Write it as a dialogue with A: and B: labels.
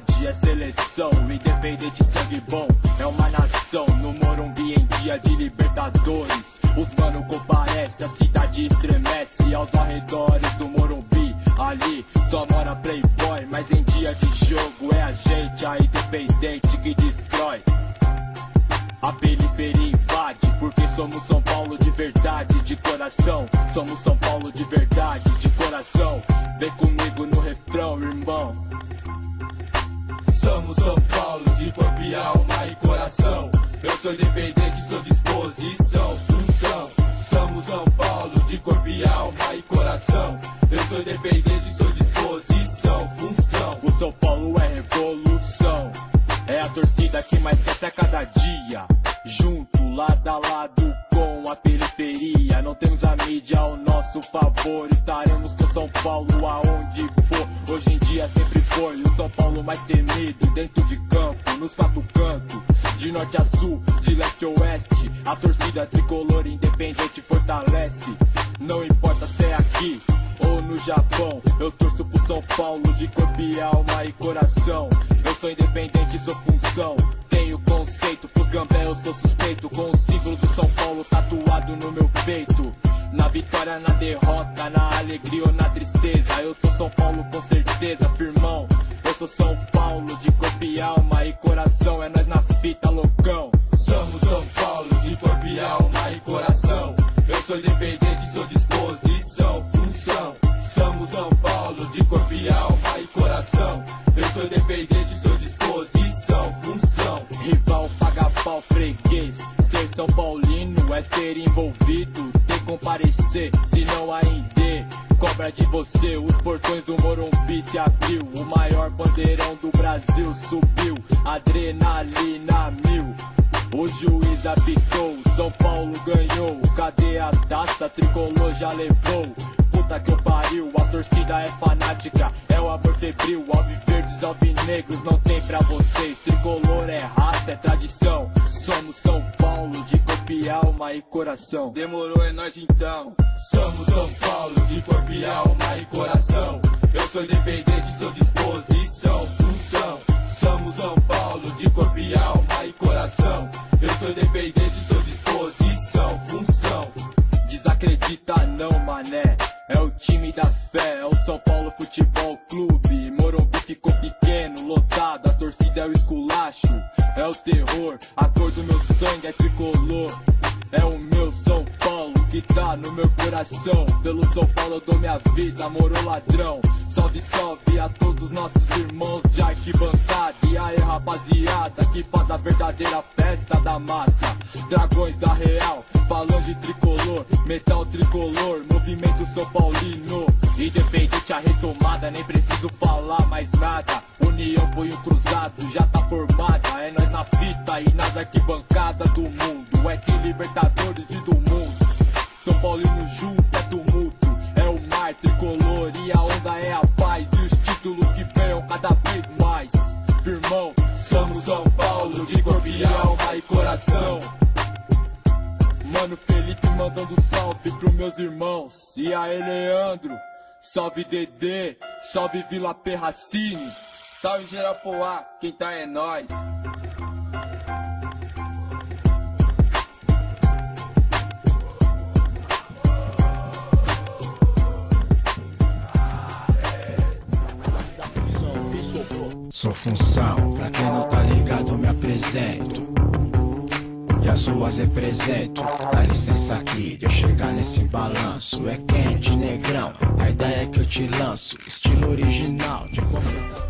A: humildade é seleção. Independente, sangue bom, é uma nação. No Morumbi em dia de Libertadores, os mano comparecem, a cidade estremece. Aos arredores do Morumbi, ali só mora playboy. Mas em dia de jogo é a gente, a independente que destrói. A periferia invade, porque somos São Paulo de verdade, de coração. Somos São Paulo de verdade, de coração. Vem comigo no refrão, irmão.
B: Somos São Paulo de corpo e alma e coração. Eu sou independente, sou disposição, função. Somos São Paulo de corpo e alma e coração. Eu sou independente, sou disposição, função.
A: O São Paulo é revolução. É a torcida que mais cresce a cada dia. Junto, lado a lado com a periferia. Não temos a mídia ao nosso favor. Estaremos com São Paulo aonde for. Hoje em dia sempre foi o São Paulo mais temido. Dentro de campo, nos quatro cantos, de norte a sul, de leste a oeste. A torcida tricolor independente fortalece. Não importa se é aqui ou no Japão, eu torço pro São Paulo de corpo e alma e coração. Eu sou independente, sou função. Tenho conceito, pros gambé eu sou suspeito. Com o símbolo do São Paulo tatuado no meu peito. Na vitória, na derrota, na alegria ou na tristeza, eu sou São Paulo com certeza, firmão. Eu sou São Paulo de corpo e alma e coração. É nós na fita, loucão.
B: Somos São Paulo de corpo e alma e coração. Eu sou independente, sou disposição, função. Somos São Paulo de corpo e alma e coração. Eu sou independente, sou disposição, função.
A: Rival, paga pau, freguês. Ser São Paulino é ser envolvido. Tem que comparecer, se não ainda cobra de você. Os portões do Morumbi se abriu. O maior bandeirão do Brasil subiu. Adrenalina mil. O juiz apitou, São Paulo ganhou. Cadê a taça? Tricolor já levou. Puta que eu pariu, a torcida é fanática. É o amor febril, alviverdes, alvinegros não tem pra vocês. Tricolor é raça, é tradição. Somos São Paulo de corpo e alma e coração.
B: Demorou, é nós então. Somos São Paulo de corpo e alma e coração. Eu sou independente, sou disposição, função. Somos São Paulo de corpo e alma e coração. Eu sou independente, sou disposição, função.
A: Desacredita não, mané. É o time da fé, é o São Paulo Futebol Clube. Morumbi ficou pequeno, lotado, a torcida é o esculacho. É o terror, a cor do meu sangue é tricolor. É o meu São Paulo que tá no meu coração. Pelo São Paulo eu dou minha vida, moro ladrão. Salve, salve a todos nossos irmãos de arquibancada. E aí rapaziada, que faz a verdadeira festa da massa. Dragões da Real, falange tricolor, metal tricolor, movimento São Paulino. Independente a retomada, nem preciso falar mais nada. União, punho cruzado, já tá formada. É nós na fita e nas arquibancadas do mundo. É que Libertadores e do mundo. São Paulino junto é tumulto. É o mar tricolor e a onda é a paz. E os títulos que venham cada vez mais. Firmão,
B: somos São Paulo de corpo e alma e coração.
A: Mano Felipe mandando salve pros meus irmãos. E aí Leandro, salve Dedê, salve Vila Perracini.
B: Salve Gerapoá, quem tá é nós.
C: Sou função, pra quem não tá ligado eu me apresento. E as ruas represento. Dá licença aqui de eu chegar nesse balanço. É quente, negrão, a ideia é que eu te lanço. Estilo original de qualquer...